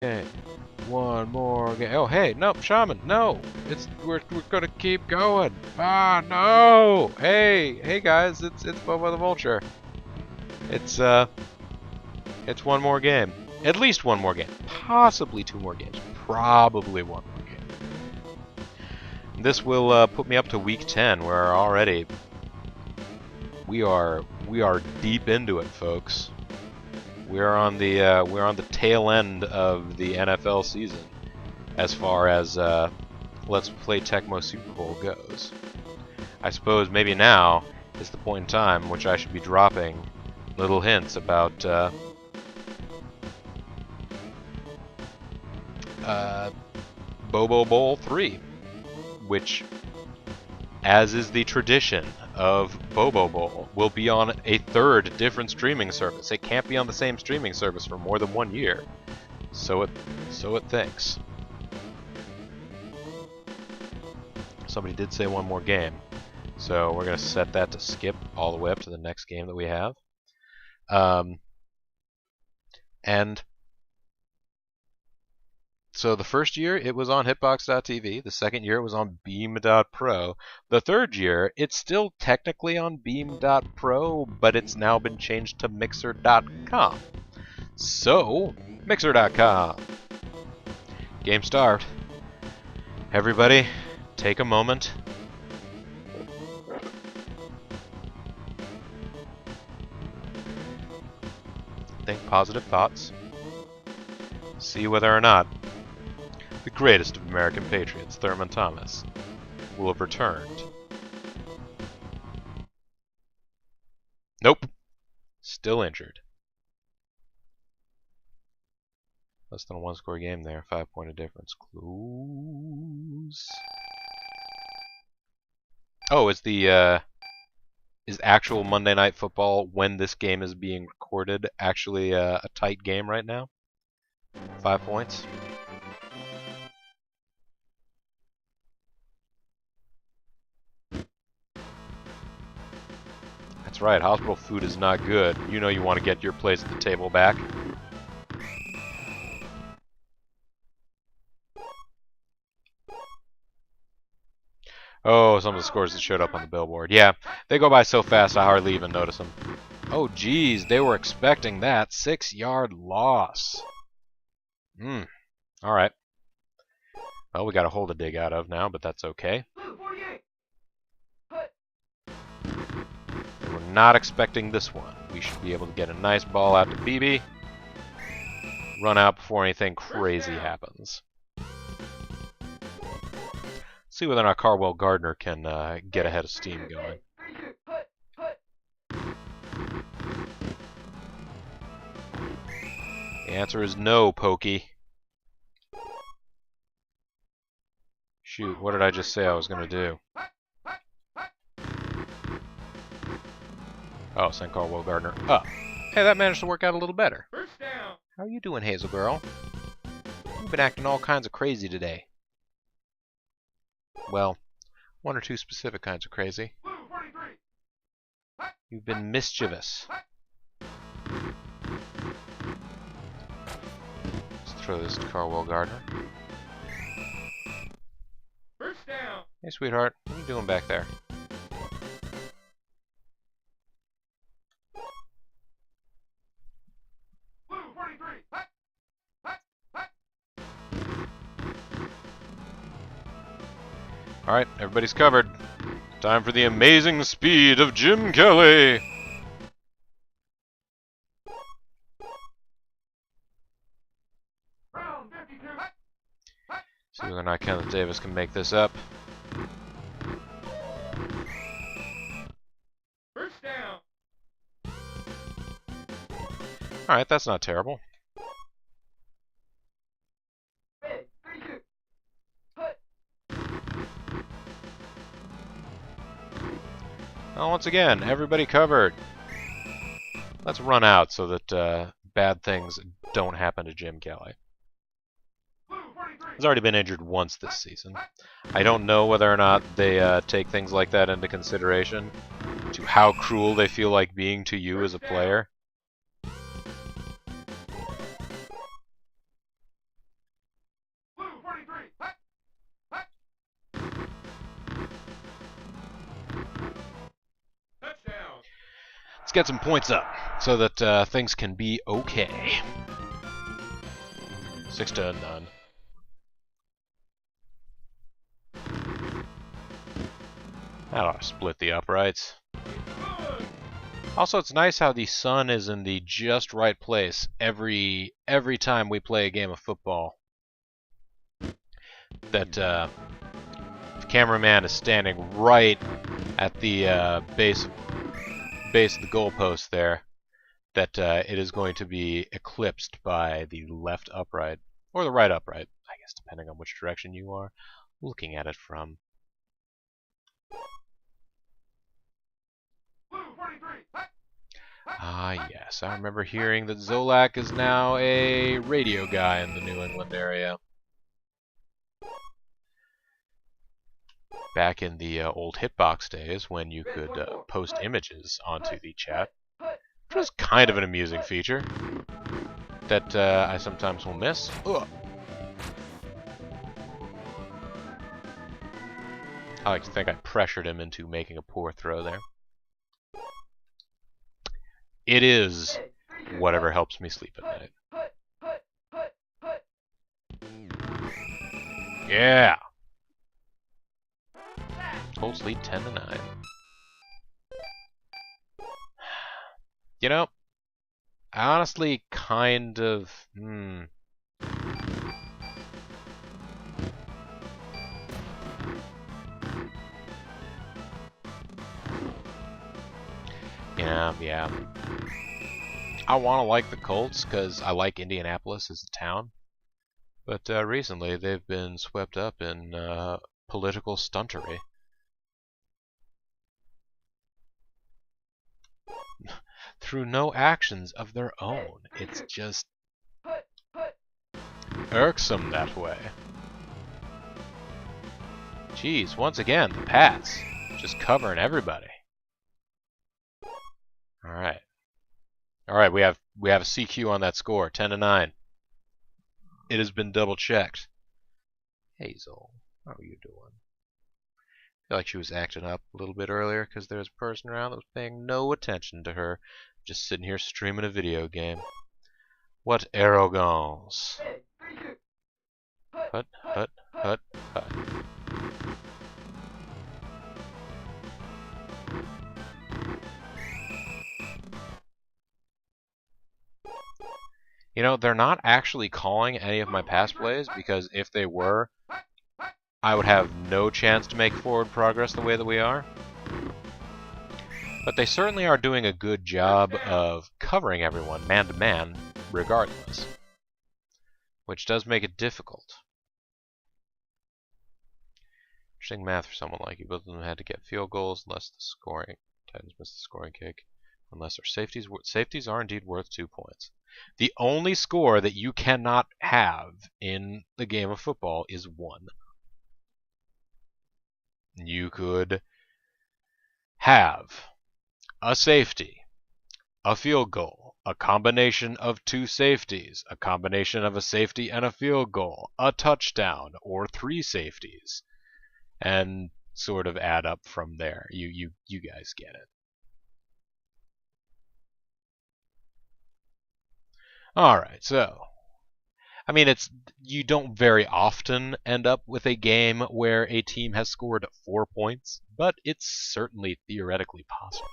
Okay. One more game. Oh, hey, nope, Shaman, no! We're gonna keep going. Ah, no! Hey guys, it's Bobo the Vulture. It's it's one more game. At least one more game. Possibly two more games. Probably one more game. This will put me up to week 10, where already we are deep into it, folks. We're on the tail end of the NFL season, as far as Let's Play Tecmo Super Bowl goes. I suppose maybe now is the point in time which I should be dropping little hints about Bobo Bowl 3, which, as is the tradition of Bobo Bowl, will be on a third different streaming service. It can't be on the same streaming service for more than 1 year. So it thinks. Somebody did say one more game, so we're going to set that to skip all the way up to the next game that we have. And so the first year it was on Hitbox.tv, the second year it was on Beam.pro, the third year it's still technically on Beam.pro, but it's now been changed to Mixer.com. So, Mixer.com. Game start. Everybody, take a moment. Think positive thoughts. See whether or not the greatest of American patriots, Thurman Thomas, will have returned. Nope. Still injured. Less than a one-score game there. 5-point difference. Close. Oh, is actual Monday Night Football, when this game is being recorded, actually a tight game right now? 5 points. That's right, hospital food is not good. You know you want to get your place at the table back. Oh, some of the scores that showed up on the billboard. Yeah, they go by so fast I hardly even notice them. Oh, geez, they were expecting that. 6-yard loss. Alright. Well, we got a hole to dig out of now, but that's okay. We're not expecting this one. We should be able to get a nice ball out to BB. Run out before anything crazy happens. See whether or not Carwell Gardner can get ahead of steam going. The answer is no, Pokey. Shoot, what did I just say I was going to do? Oh, send Carwell Gardner up. Hey, that managed to work out a little better. How are you doing, Hazel Girl? You've been acting all kinds of crazy today. Well, one or two specific kinds of crazy. You've been mischievous. Let's throw this to Carwell Gardner. Hey, sweetheart, what are you doing back there? Alright, everybody's covered. Time for the amazing speed of Jim Kelly! See whether or not Kenneth Davis can make this up. Alright, that's not terrible. Well, once again, everybody covered. Let's run out so that bad things don't happen to Jim Kelly. He's already been injured once this season. I don't know whether or not they take things like that into consideration, to how cruel they feel like being to you as a player. Let's get some points up so that things can be okay. 6 to none. That ought to split the uprights. Also, it's nice how the sun is in the just right place every time we play a game of football. That the cameraman is standing right at the base of the goalpost there. That it is going to be eclipsed by the left upright or the right upright, I guess, depending on which direction you are looking at it from. Ah, yes, I remember hearing that Zolak is now a radio guy in the New England area. Back in the old Hitbox days, when you could post images onto the chat, which was kind of an amusing feature that I sometimes will miss. Ugh. I like to think I pressured him into making a poor throw there. It is whatever helps me sleep at night. Yeah! Colts lead 10 to 9. You know, I honestly kind of... Yeah. I want to like the Colts because I like Indianapolis as a town. But recently they've been swept up in political stuntery. Through no actions of their own. It's just irksome that way. Jeez, once again, the Pats just covering everybody. Alright, we have a CQ on that score, 10 to 9. It has been double checked. Hazel, how are you doing? I feel like she was acting up a little bit earlier because there was a person around that was paying no attention to her, just sitting here streaming a video game. What arrogance! Hut. You know, they're not actually calling any of my pass plays, because if they were, I would have no chance to make forward progress the way that we are. But they certainly are doing a good job of covering everyone man-to-man, regardless. Which does make it difficult. Interesting math for someone like you. Both of them had to get field goals unless the scoring... Titans missed the scoring kick. Unless their safeties are indeed worth 2 points. The only score that you cannot have in the game of football is 1. You could have a safety, a field goal, a combination of 2 safeties, a combination of a safety and a field goal, a touchdown, or 3 safeties, and sort of add up from there. You guys get it. Alright, so, I mean, you don't very often end up with a game where a team has scored 4 points, but it's certainly theoretically possible.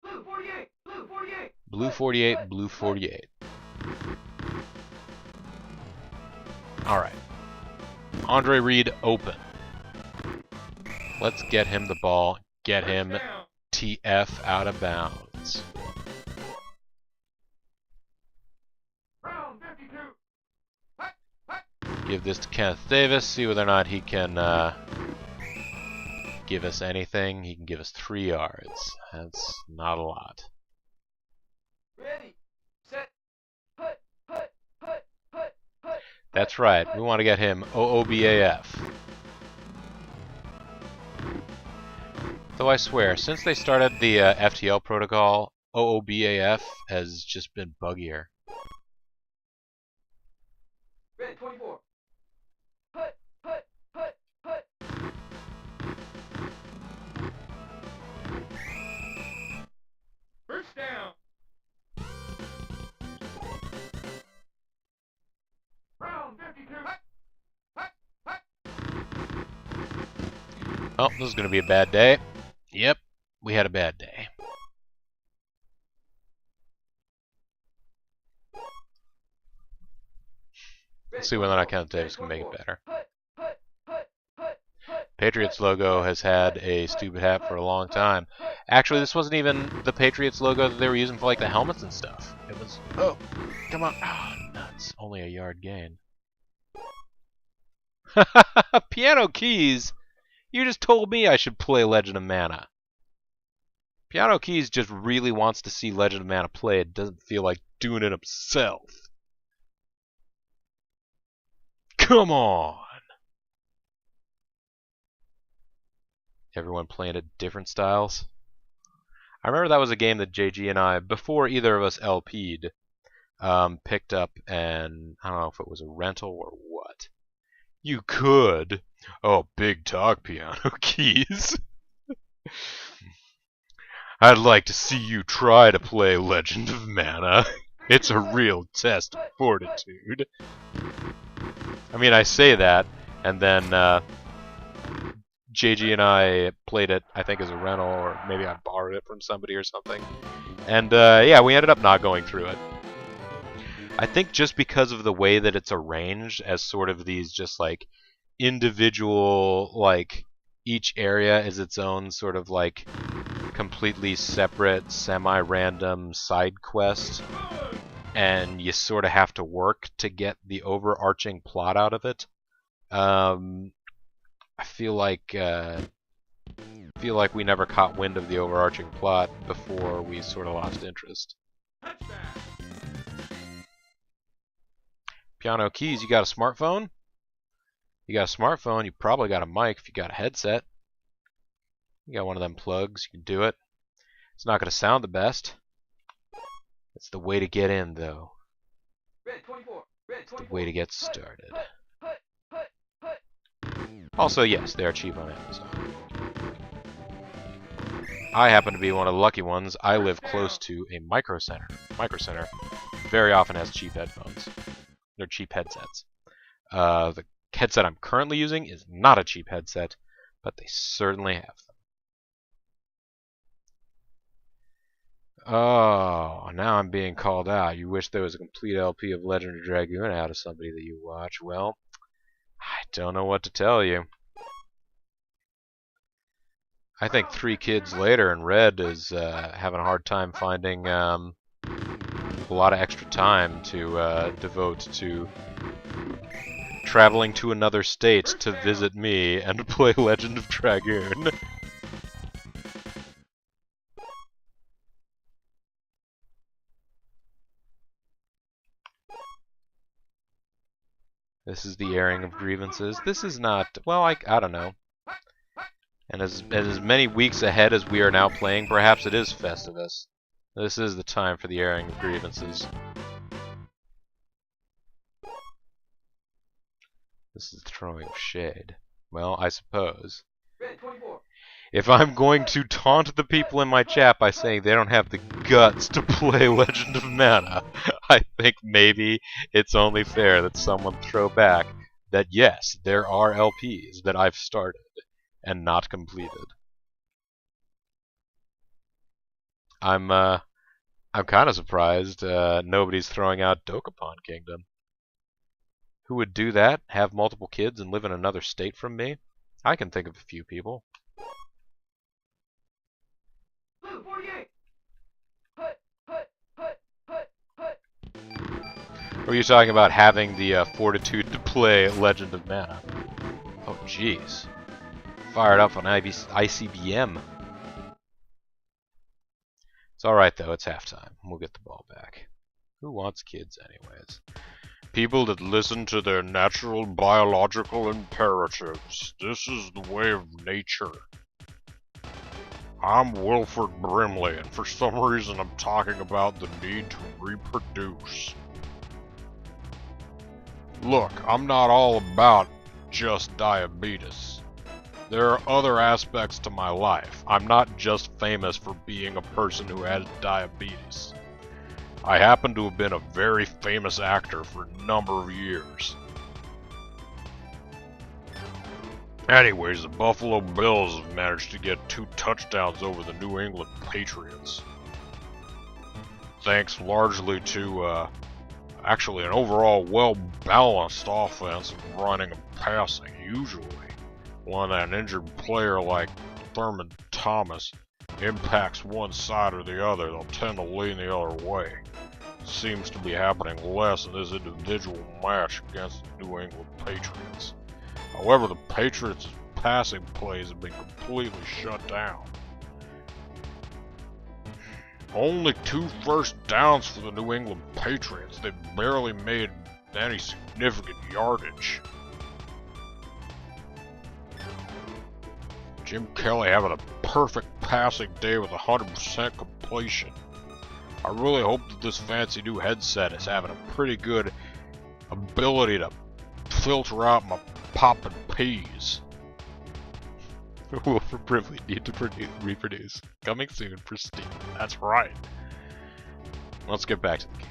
Blue 48! Blue 48! Blue 48, blue 48. Alright. Andre Reed open. Let's get him the ball. Get him TF out of bounds. Give this to Kenneth Davis, see whether or not he can give us anything. He can give us 3 yards. That's not a lot. Ready, set, put. That's right, we want to get him OOBAF. Though I swear, since they started the FTL protocol, OOBAF has just been buggier. Ready, 24. Oh, this is going to be a bad day. Yep, we had a bad day. Let's see whether or not Count Davis can make it better. Patriots logo has had a stupid hat for a long time. Actually, this wasn't even the Patriots logo that they were using for like the helmets and stuff. It was, oh, come on. Oh, nuts. Only a yard gain. Piano Keys? You just told me I should play Legend of Mana. Piano Keys just really wants to see Legend of Mana play. It doesn't feel like doing it himself. Come on! Everyone playing at different styles. I remember that was a game that JG and I, before either of us LP'd, picked up, and I don't know if it was a rental or what. You could. Oh, big talk, Piano Keys. I'd like to see you try to play Legend of Mana. It's a real test of fortitude. I mean, I say that, and then JG and I played it, I think, as a rental, or maybe I borrowed it from somebody or something. And yeah, we ended up not going through it. I think just because of the way that it's arranged as sort of these just like individual, like each area is its own sort of like completely separate, semi-random side quest, and you sort of have to work to get the overarching plot out of it. I feel like we never caught wind of the overarching plot before we sort of lost interest. Piano Keys, you got a smartphone? You got a smartphone, you probably got a mic if you got a headset. You got one of them plugs, you can do it. It's not going to sound the best. It's the way to get in, though. It's the way to get started. Also, yes, they are cheap on Amazon. I happen to be one of the lucky ones. I live close to a Micro Center. Micro Center very often has cheap headphones. They're cheap headsets. The headset I'm currently using is not a cheap headset, but they certainly have them. Oh, now I'm being called out. You wish there was a complete LP of Legend of Dragoon out of somebody that you watch. Well, I don't know what to tell you. I think 3 Kids Later in Red is having a hard time finding a lot of extra time to devote to traveling to another state to visit me and play Legend of Dragoon. This is the airing of grievances. This is not, well, I don't know. And as many weeks ahead as we are now playing, perhaps it is Festivus. This is the time for the airing of grievances. This is throwing shade. Well, I suppose. If I'm going to taunt the people in my chat by saying they don't have the guts to play Legend of Mana, I think maybe it's only fair that someone throw back that yes, there are LPs that I've started and not completed. I'm kind of surprised nobody's throwing out Dokapon Kingdom. Who would do that? Have multiple kids and live in another state from me? I can think of a few people. Or are you talking about having the fortitude to play Legend of Mana? Oh, jeez. Fired up on ICBM. It's alright, though. It's halftime. We'll get the ball back. Who wants kids, anyways? People that listen to their natural biological imperatives. This is the way of nature. I'm Wilford Brimley, and for some reason I'm talking about the need to reproduce. Look, I'm not all about just diabetes. There are other aspects to my life. I'm not just famous for being a person who has diabetes. I happen to have been a very famous actor for a number of years. Anyways, the Buffalo Bills have managed to get 2 touchdowns over the New England Patriots. Thanks largely to, actually an overall well-balanced offense of running and passing. Usually, when an injured player like Thurman Thomas impacts one side or the other, they'll tend to lean the other way. Seems to be happening less in this individual match against the New England Patriots. However, the Patriots' passing plays have been completely shut down. Only 2 first downs for the New England Patriots. They've barely made any significant yardage. Jim Kelly having a perfect passing day with 100% completion. I really hope that this fancy new headset is having a pretty good ability to filter out my poppin' peas. Wolf and Brimley need to reproduce. Coming soon for Steam. That's right. Let's get back to the game.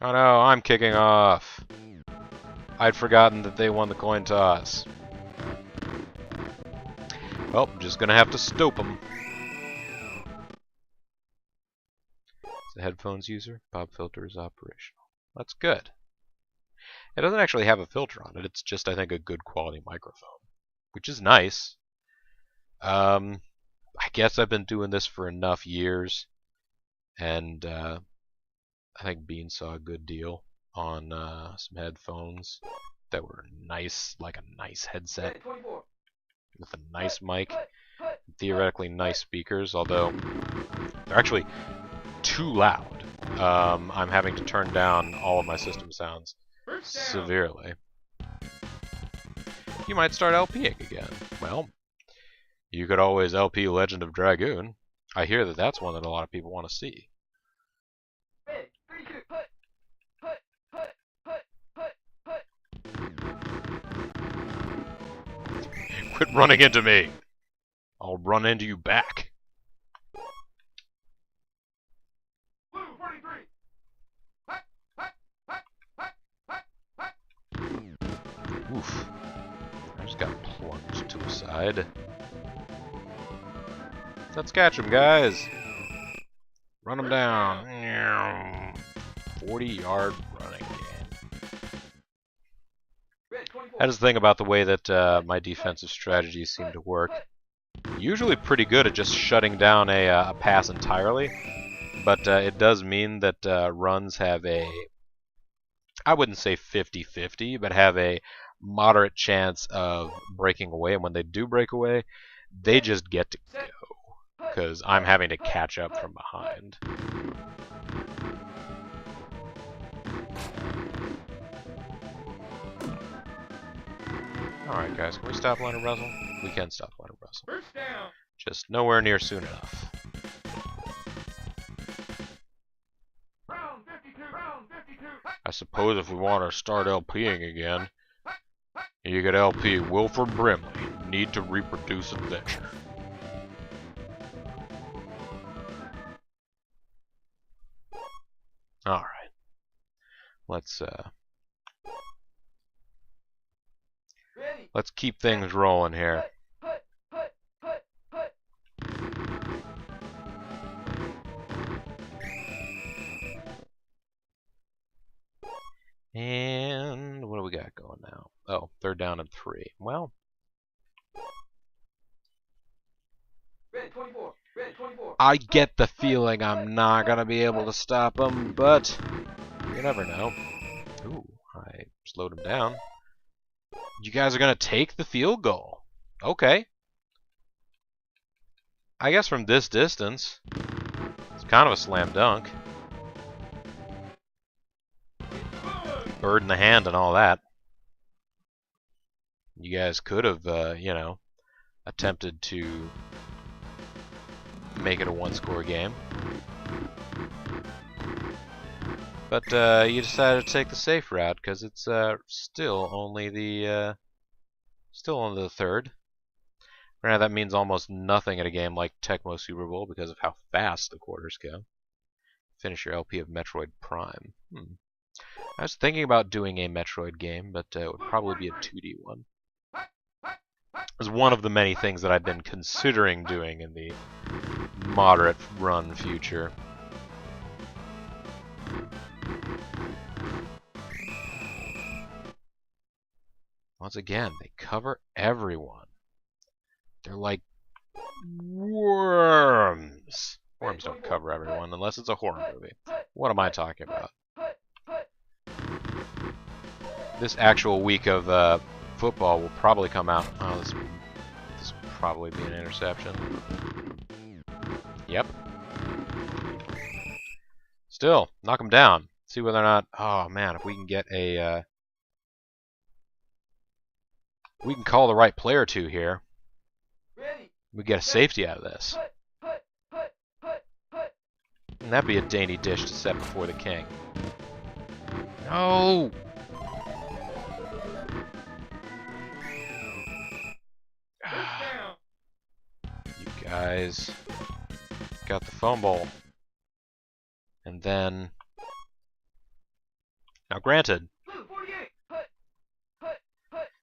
Oh no, I'm kicking off. I'd forgotten that they won the coin toss. Well, I'm just gonna have to stope them. It's a headphones user. Pop filter is operational. That's good. It doesn't actually have a filter on it. It's just, I think, a good quality microphone, which is nice. I guess I've been doing this for enough years, and I think Bean saw a good deal on some headphones that were nice, like a nice headset with a nice mic, theoretically nice speakers, although they're actually too loud. I'm having to turn down all of my system sounds severely. You might start LPing again. Well, you could always LP Legend of Dragoon. I hear that that's one that a lot of people want to see. Quit running into me! I'll run into you back. Oof. I just got plunged to a side. Let's catch him, guys. Run him down. 40-yard running game. That is the thing about the way that my defensive strategies seem to work. Usually pretty good at just shutting down a pass entirely, but it does mean that runs have a, I wouldn't say 50-50, but have a moderate chance of breaking away, and when they do break away, they just get to go, because I'm having to catch up from behind. Alright guys, can we stop line of wrestle? We can stop line of wrestle. Just nowhere near soon enough. I suppose if we want to start LPing again, you could LP Wilford Brimley, Need to Reproduce Adventure. Alright. Let's keep things rolling here. And what do we got going now? Oh, 3rd down and 3. Well, I get the feeling I'm not going to be able to stop him, but you never know. Ooh, I slowed him down. You guys are going to take the field goal. Okay. I guess from this distance, it's kind of a slam dunk. Bird in the hand and all that. You guys could have, you know, attempted to make it a 1-score game. But you decided to take the safe route because it's still only the 3rd. Right now that means almost nothing at a game like Tecmo Super Bowl because of how fast the quarters go. Finish your LP of Metroid Prime. I was thinking about doing a Metroid game, but it would probably be a 2D one. It's one of the many things that I've been considering doing in the moderate run future. Once again, they cover everyone. They're like worms. Worms don't cover everyone unless it's a horror movie. What am I talking about? This actual week of football will probably come out. Oh, this will probably be an interception. Yep. Still, knock them down. See whether or not. Oh man, if we can get a. We can call the right player to here. We get a safety out of this. And that'd be a dainty dish to set before the king. No! You guys got the fumble. And then... Now granted,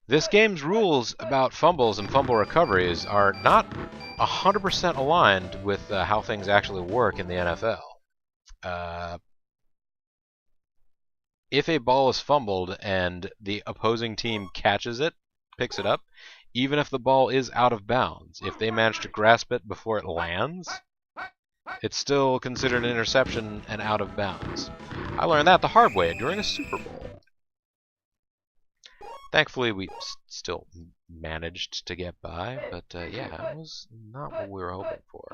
this game's rules about fumbles and fumble recoveries are not 100% aligned with how things actually work in the NFL. If a ball is fumbled and the opposing team catches it, picks it up, even if the ball is out of bounds, if they manage to grasp it before it lands, it's still considered an interception and out of bounds. I learned that the hard way during a Super Bowl. Thankfully, we still managed to get by, but yeah, it was not what we were hoping for.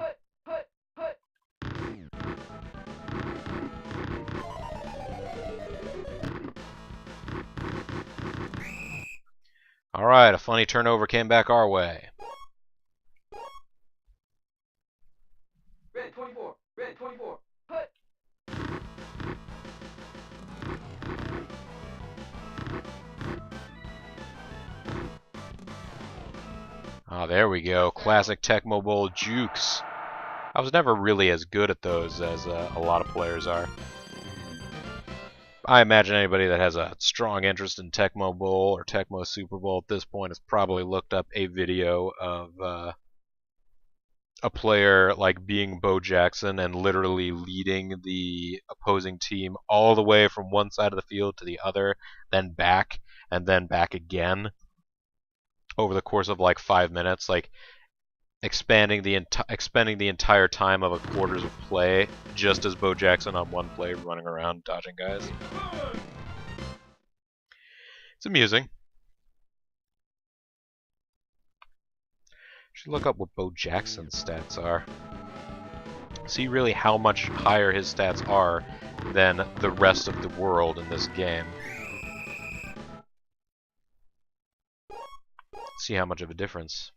Alright, a funny turnover came back our way. Red 24, red 24. Ah, there we go. Classic Tecmo Bowl jukes. I was never really as good at those as a lot of players are. I imagine anybody that has a strong interest in Tecmo Bowl or Tecmo Super Bowl at this point has probably looked up a video of a player like being Bo Jackson and literally leading the opposing team all the way from one side of the field to the other, then back, and then back again over the course of like 5 minutes, like expending the entire time of a quarters of play just as Bo Jackson on one play running around dodging guys. It's amusing. Should look up what Bo Jackson's stats are. See really how much higher his stats are than the rest of the world in this game. See how much of a difference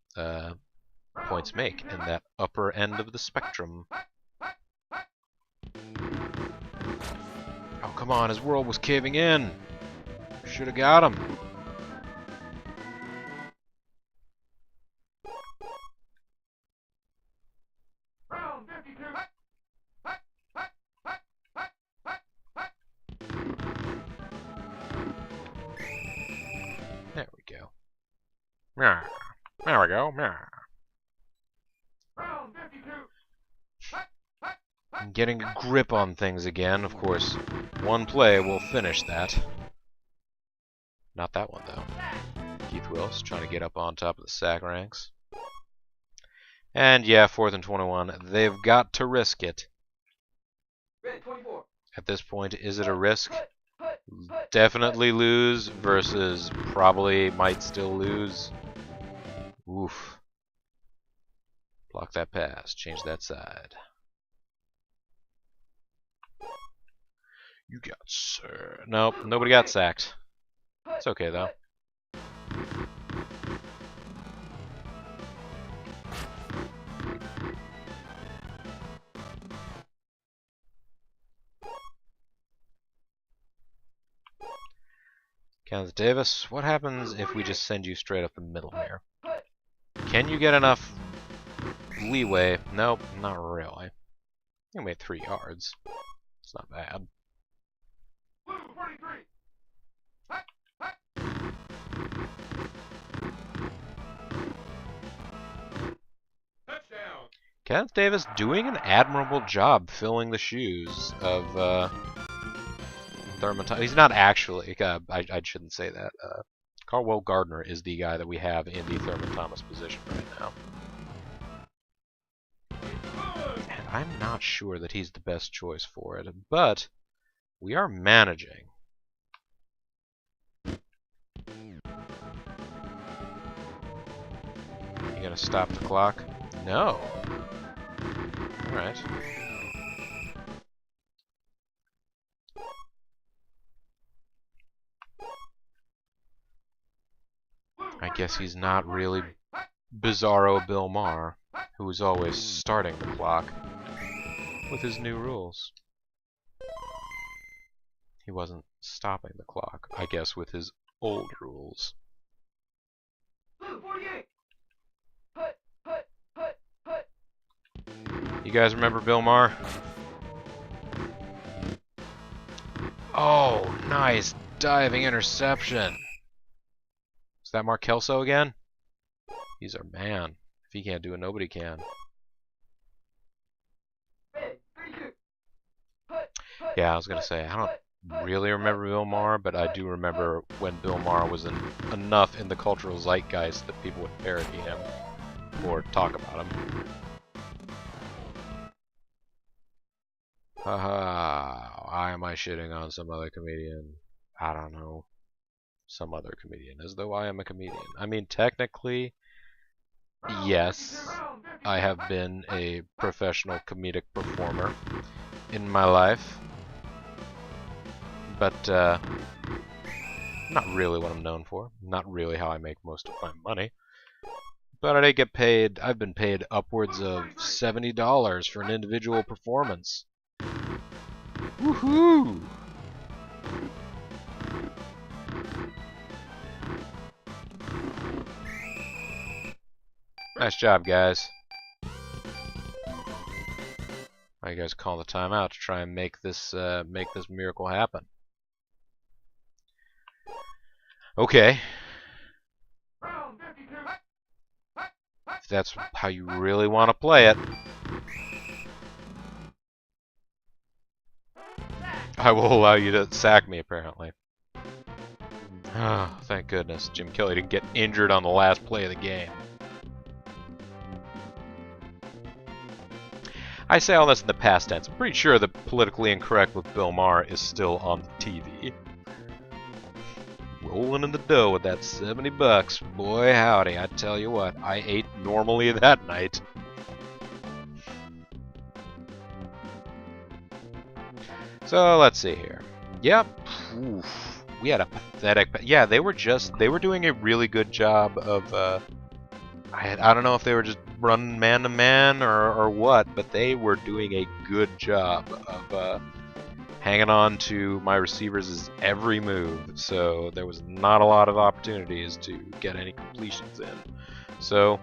points make in that upper end of the spectrum. Oh, come on, his world was caving in. Should have got him. There we go. There we go. I'm getting a grip on things again. Of course, one play will finish that. Not that one, though. Keith Wills trying to get up on top of the sack ranks. And yeah, 4th and 21. They've got to risk it. At this point, is it a risk? Definitely lose versus probably might still lose. Oof. Block that pass. Change that side. You got sir. Nope, nobody got sacked. It's okay though. Kansas Davis, what happens if we just send you straight up the middle here? Can you get enough leeway? Nope, not really. You made 3 yards. It's not bad. Blue 43. Touchdown. Kenneth Davis doing an admirable job filling the shoes of Thurman Thomas. He's not actually. I shouldn't say that. Carwell Gardner is the guy that we have in the Thurman Thomas position right now. And I'm not sure that he's the best choice for it, but we are managing. You gonna stop the clock? No. Alright. I guess he's not really Bizarro Bill Maher, who is always starting the clock with his new rules. He wasn't stopping the clock, I guess, with his old rules. Blue 48. Hut, hut, hut, hut. You guys remember Bill Maher? Oh, nice diving interception. Is that Mark Kelso again? He's our man. If he can't do it, nobody can. Red 32. Hut, hut, Yeah, I was gonna say, I don't really remember Bill Maher, but I do remember when Bill Maher was enough in the cultural zeitgeist that people would parody him or talk about him. Haha, why am I shitting on some other comedian? I don't know. Some other comedian, as though I am a comedian. I mean, technically, yes, I have been a professional comedic performer in my life, but not really what I'm known for. Not really how I make most of my money. But I get paid. I've been paid upwards of $70 for an individual performance. Woohoo! Nice job, guys. Why you guys call the timeout to try and make this miracle happen? Okay. If that's how you really want to play it, I will allow you to sack me, apparently. Oh, thank goodness. Jim Kelly didn't get injured on the last play of the game. I say all this in the past tense. I'm pretty sure that Politically Incorrect with Bill Maher is still on the TV. Rolling in the dough with that $70. Boy, howdy, I tell you what, I ate normally that night. So, let's see here. Yep. Oof. We had a pathetic... Yeah, they were doing a really good job of, I don't know if they were just running man-to-man or what, but they were doing a good job of hanging on to my receivers' every move, so there was not a lot of opportunities to get any completions in. So,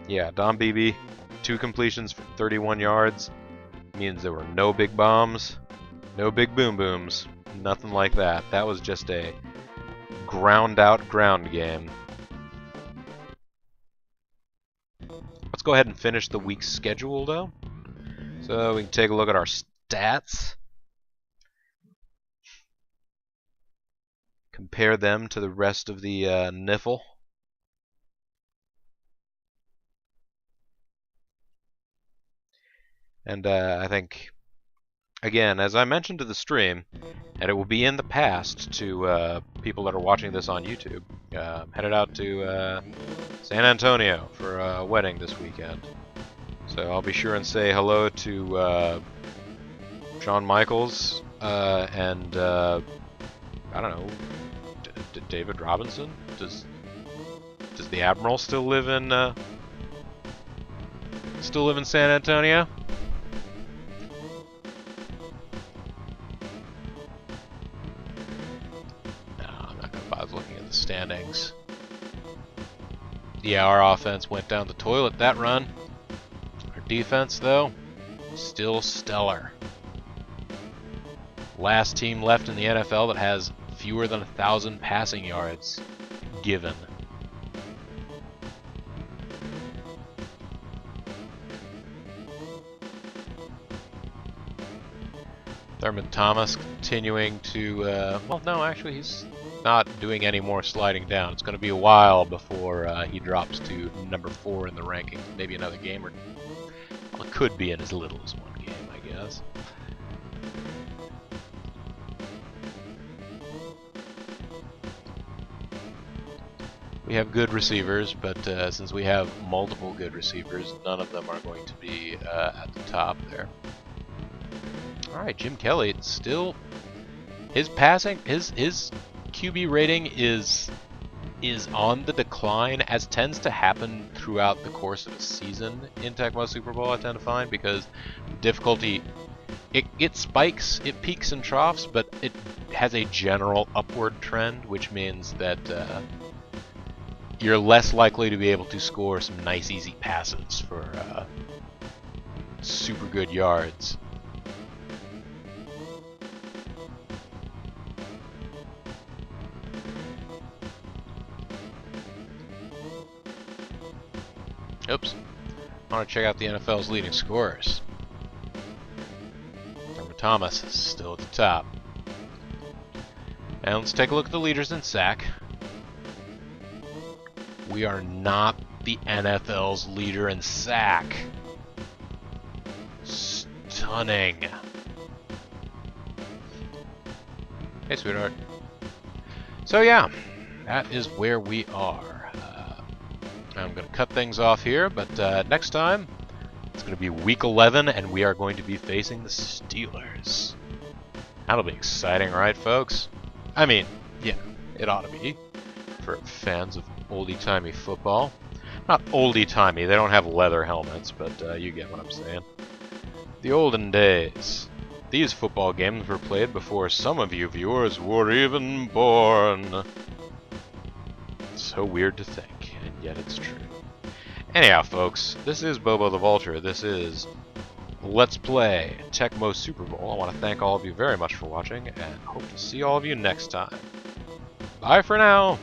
yeah, Don Beebe, 2 completions for 31 yards, means there were no big bombs, no big boom booms, nothing like that. That was just a ground-out ground game. Let's go ahead and finish the week's schedule, though. So we can take a look at our stats. Compare them to the rest of the NIFL. And I think, again, as I mentioned to the stream, and it will be in the past to people that are watching this on YouTube, headed out to San Antonio for a wedding this weekend. So I'll be sure and say hello to Shawn Michaels and I don't know, David Robinson. Does the Admiral still live in San Antonio? No, I'm not gonna bother looking at the standings. Yeah, our offense went down the toilet that run. Our defense, though, still stellar. Last team left in the NFL that has fewer than 1,000 passing yards given. Thurman Thomas continuing to, well, no, actually he's not doing any more sliding down. It's going to be a while before he drops to number 4 in the rankings. Maybe another game, or well, it could be in as little as one game, I guess. We have good receivers, but since we have multiple good receivers, none of them are going to be at the top there. Alright, Jim Kelly, still, his passing, his QB rating is on the decline, as tends to happen throughout the course of a season in Tecmo Super Bowl, I tend to find, because difficulty, it spikes, it peaks and troughs, but it has a general upward trend, which means that you're less likely to be able to score some nice easy passes for super good yards. Oops. I want to check out the NFL's leading scorers. Thurman Thomas is still at the top. And let's take a look at the leaders in sack. We are not the NFL's leader in sack. Stunning. Hey, sweetheart. So yeah, that is where we are. I'm going to cut things off here, but next time, it's going to be Week 11, and we are going to be facing the Steelers. That'll be exciting, right, folks? I mean, yeah, it ought to be, for fans of oldie-timey football. Not oldie-timey, they don't have leather helmets, but you get what I'm saying. The olden days. These football games were played before some of you viewers were even born. So weird to think, and yet it's true. Anyhow, folks, this is Bobo the Vulture. This is Let's Play Tecmo Super Bowl. I want to thank all of you very much for watching, and hope to see all of you next time. Bye for now!